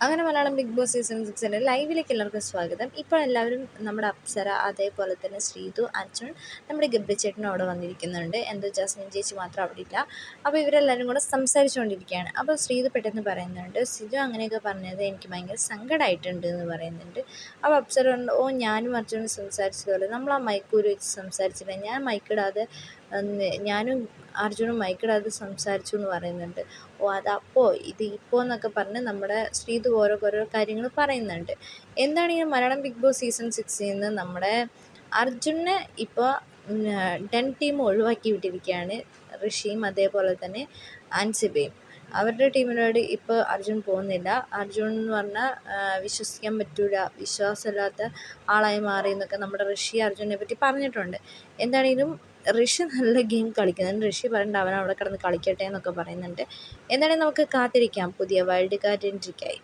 അങ്ങനെ Malayalam big boss season 6 ലൈവിലേക്ക് എല്ലാവർക്കും സ്വാഗതം. ഇപ്പോൾ എല്ലാവരും നമ്മുടെ അപ്സര, അതേപോലെ തന്നെ ശ്രീതു, അർജുൻ, നമ്മുടെ ഗബ്രി ചേട്ടനും അവിടെ വന്നിരിക്കുന്നുണ്ട്. എന്തോ ജാസ്മിൻ ചേച്ചി മാത്രം അവിടെ ഇല്ല. അപ്പോൾ ഇവരെല്ലാവരും കൂടെ സംസാരിച്ചുകൊണ്ടിരിക്കുകയാണ്. അപ്പോൾ ശ്രീതു പെട്ടെന്ന് പറയുന്നുണ്ട്, സിജു അങ്ങനെയൊക്കെ പറഞ്ഞത് എനിക്ക് ഭയങ്കര സങ്കടമായിട്ടുണ്ട് എന്ന് പറയുന്നുണ്ട്. അപ്പോൾ അപ്സര പറഞ്ഞു, ഓ ഞാനും അർജുനും സംസാരിച്ചതുപോലെ നമ്മൾ ആ മൈക്കൂര് വെച്ച് സംസാരിച്ചില്ല, ഞാൻ മൈക്കിടാതെ ഞാനും അർജുനും മൈക്കിടാതെ സംസാരിച്ചു എന്ന് പറയുന്നുണ്ട്. ഓ അതപ്പോൾ ഇത് ഇപ്പോൾ എന്നൊക്കെ പറഞ്ഞ് നമ്മുടെ ശ്രീതു ഓരോ കാര്യങ്ങൾ പറയുന്നുണ്ട്. എന്താണ് ഈ മലയാളം ബിഗ് ബോസ് സീസൺ 6 നിന്ന് നമ്മുടെ അർജുനെ ഇപ്പോൾ ഡെൻ ടീം ഒഴിവാക്കി വിട്ടിരിക്കുകയാണ്. ഋഷിയും അതേപോലെ തന്നെ അൻസിബയും അവരുടെ ടീമിനോട് ഇപ്പോൾ അർജുൻ പോകുന്നില്ല. അർജുൻ എന്ന് പറഞ്ഞാൽ വിശ്വസിക്കാൻ പറ്റൂല, വിശ്വാസമില്ലാത്ത ആളായി മാറി എന്നൊക്കെ നമ്മുടെ ഋഷി അർജുനെ പറ്റി പറഞ്ഞിട്ടുണ്ട്. എന്താണെങ്കിലും ഋഷി നല്ല ഗെയിം കളിക്കുന്നുണ്ട്. ഋഷി പറയുന്നുണ്ട് അവൻ അവിടെ കിടന്ന് കളിക്കട്ടെ എന്നൊക്കെ പറയുന്നുണ്ട്. എന്താണെങ്കിലും നമുക്ക് കാത്തിരിക്കാം പുതിയ വൈൽഡ് കാർഡ് എൻട്രിക്കായി.